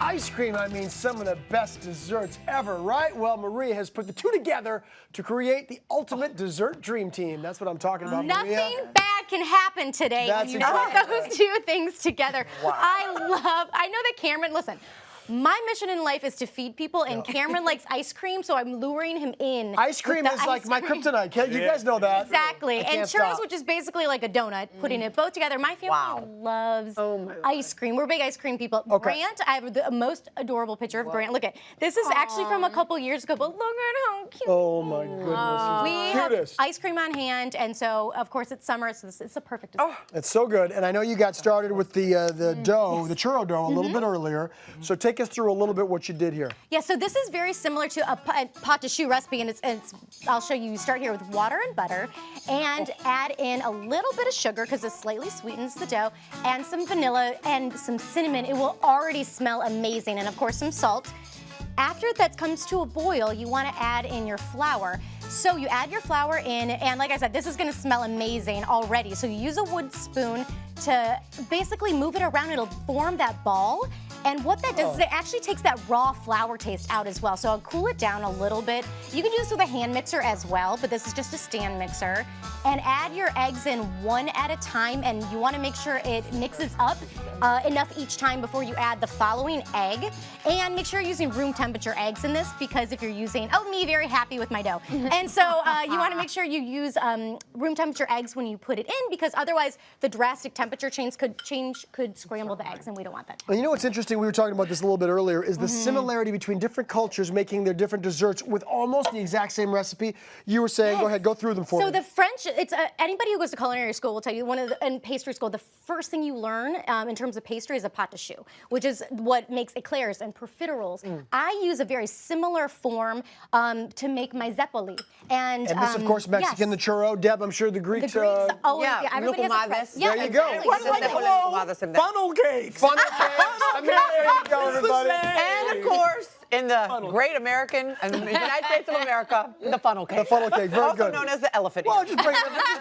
ice cream, I mean some of the best desserts ever, right? Well, Maria has put the two together to create the ultimate dessert dream team. That's what I'm talking about, Maria. Nothing bad can happen today when you put those two things together. Wow. I know that Cameron, listen, my mission in life is to feed people, and Cameron likes ice cream, so I'm luring him in. Ice cream is like my kryptonite. You guys know that. Exactly. And churros, which is basically like a donut, putting it both together. My family loves ice cream. We're big ice cream people. Grant, I have the most adorable picture of Grant. Look at this is actually from a couple years ago, but look at how cute. Oh my goodness. We have ice cream on hand, and so of course it's summer, so it's a perfect dessert. It's so good. And I know you got started with the dough, the churro dough, a little bit earlier. So take us through a little bit what you did here. Yeah, so this is very similar to a pot de choux recipe, and I'll show you. You start here with water and butter, and add in a little bit of sugar because it slightly sweetens the dough, and some vanilla and some cinnamon. It will already smell amazing, and of course some salt. After that comes to a boil, you want to add in your flour. So you add your flour in, and like I said, this is going to smell amazing already. So you use a wood spoon to basically move it around. It'll form that ball. And what that does is it actually takes that raw flour taste out as well. So I'll cool it down a little bit. You can do this with a hand mixer as well, but this is just a stand mixer. And add your eggs in one at a time, and you want to make sure it mixes up enough each time before you add the following egg. And make sure you're using room temperature eggs in this, because if you're using, me, very happy with my dough. And so you want to make sure you use room temperature eggs when you put it in, because otherwise the drastic temperature change could scramble the eggs, and we don't want that. And you know what's interesting? We were talking about this a little bit earlier, is the similarity between different cultures making their different desserts with almost the exact same recipe. You were saying, go ahead, go through them for me. So the French, it's anybody who goes to culinary school will tell you, in pastry school, the first thing you learn in terms of pastry is a pâte de choux, which is what makes eclairs and profiteroles. I use a very similar form to make my zeppoli. And this, of course, Mexican, the churro. Deb, I'm sure the Greeks. Everybody has there you go. Funnel cakes. Funnel cakes. I mean, there you go, everybody. And of course, in the great American and the United States of America, the funnel cake. The funnel cake, very also good. known as the elephant. Well, just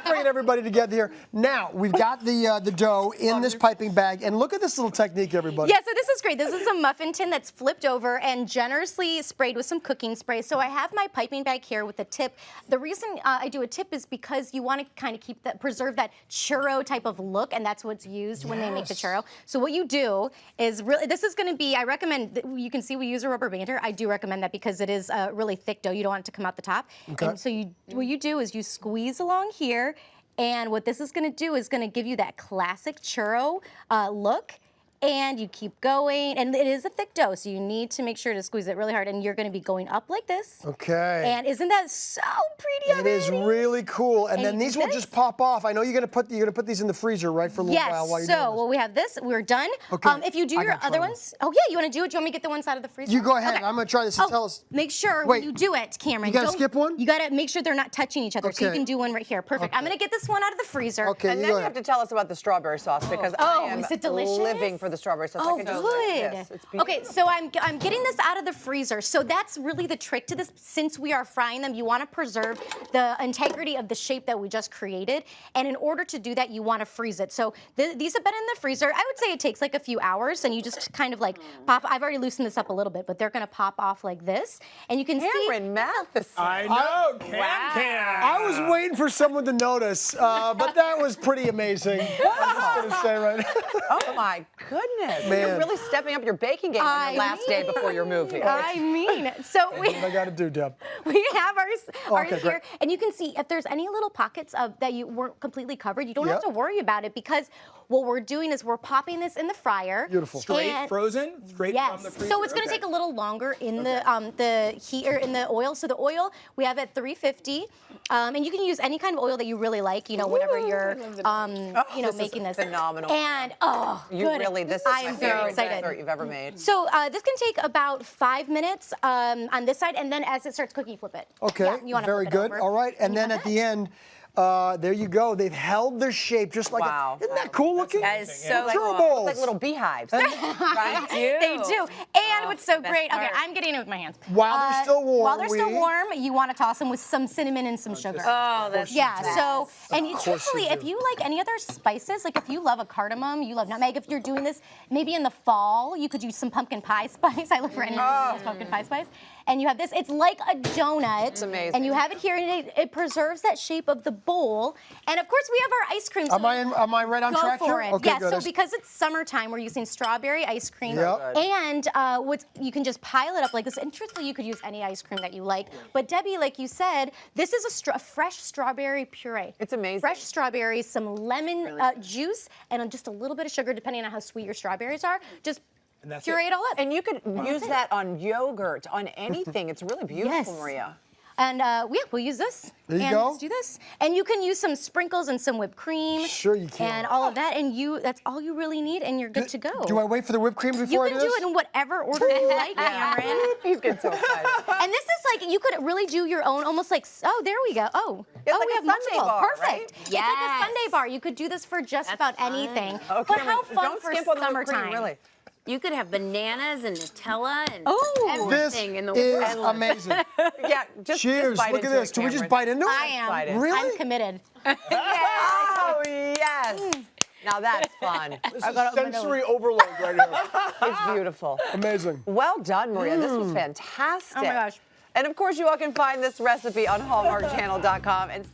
bringing everybody together here. Now, we've got the dough in this piping bag, and look at this little technique, everybody. Yeah, so this is great. This is a muffin tin that's flipped over and generously sprayed with some cooking spray. So I have my piping bag here with a tip. The reason I do a tip is because you want to kind of preserve that churro type of look, and that's what's used when they make the churro. So what you do is this is going to be, I recommend, you can see we use a rubber bander. I do recommend that because it is a really thick dough. You don't want it to come out the top. Okay. And so what you do is you squeeze along here, and what this is going to do is going to give you that classic churro look. And you keep going, and it is a thick dough, so you need to make sure to squeeze it really hard, and you're going to be going up like this. Okay. And isn't that so pretty already? It is really cool, and then these will just pop off. I know you're going to put these in the freezer, right, for a little while while you're doing this. So we have this. We're done. Okay. If you do your other ones, you want to do it? Do you want me to get the ones out of the freezer? You go ahead. Okay. I'm going to try this and tell us. Make sure when you do it, Cameron. You got to skip one? You got to make sure they're not touching each other, Okay. so you can do one right here. Perfect. I'm going to get this one out of the freezer. Okay. And then you have to tell us about the strawberry sauce, because I am is it delicious? living for the strawberry sauce. Good. Yes, it's beautiful. Okay, so I'm getting this out of the freezer. So that's really the trick to this. Since we are frying them, you want to preserve the integrity of the shape that we just created. And in order to do that, you want to freeze it. So these have been in the freezer. I would say it takes like a few hours, and you just kind of like pop. I've already loosened this up a little bit, but they're going to pop off like this. And you can Cameron Matheson. I know, Cam. I was waiting for someone to notice, but that was pretty amazing. I'm just going to say right now. Oh my goodness. Man. You're really stepping up your baking game on your last day before your movie. I mean, so What I got to do, Deb? we have ours okay, here, great. and you can see if there's any little pockets of that you weren't completely covered, you don't have to worry about it, because what we're doing is we're popping this in the fryer. Beautiful. Straight frozen? Straight from the freezer? So it's going to take a little longer in the heat or in the oil. So the oil we have at 350, and you can use any kind of oil that you really like. Whenever you're making this. Phenomenal. And this is I am my very favorite excited. dessert you've ever made. So this can take about 5 minutes on this side, and then as it starts cooking, flip it. Okay, Yeah, you wanna very flip it good. over. All right, and then at the end, there you go. They've held their shape just like isn't that cool looking? That is so Churro cool. balls. Like little beehives. Right? They do. hand, what's so best great. Okay, part. I'm getting it with my hands. While they're still warm, While they're still we- warm, you want to toss them with some cinnamon and some sugar. Oh, that's Yeah, so, and Of course truthfully, you if do. you like any other spices, like if you love a cardamom, you love nutmeg, if you're doing this, maybe in the fall, you could use some pumpkin pie spice. I look for anyone who uses pumpkin pie spice. And you have this, it's like a donut. It's amazing. And you have it here, and it preserves that shape of the bowl. And of course, we have our ice cream. So Am I right on go track for here? it. Okay, Yeah, good. so because it's summertime, we're using strawberry ice cream. Yep. And you can just pile it up like this. And truthfully, you could use any ice cream that you like. But Debbie, like you said, this is a fresh strawberry puree. It's amazing. Fresh strawberries, some lemon juice, and just a little bit of sugar, depending on how sweet your strawberries are. Just that's puree it all up. And you could use that on yogurt, on anything. It's really beautiful, Yes. Maria. And yeah, we'll use this. There you and go. Let's do this. And you can use some sprinkles and some whipped cream. Sure you can. And all of that. And that's all you really need, and you're good to go. Do I wait for the whipped cream You before I can do do this? it in whatever order you like, Cameron. He's getting so excited. And this is like, you could really do your own, almost like, oh, there we go. Oh, It's like we a have sundae multiple. bar, Perfect. right? It's like a Sunday bar. You could do this for just about anything. Oh, but Cameron, how fun don't for skimp on the whipped summertime. cream, really. You could have bananas and Nutella and Ooh. This everything in the is world. amazing. Yeah, just Cheers. bite Look at into this. it, Do we just Cameron. bite into it? I am. Bite it. Really? I'm committed. Oh, yes. Now that's fun. This is sensory overload right here. It's beautiful. Amazing. Well done, Maria. This was fantastic. Oh my gosh. And of course, you all can find this recipe on HallmarkChannel.com. And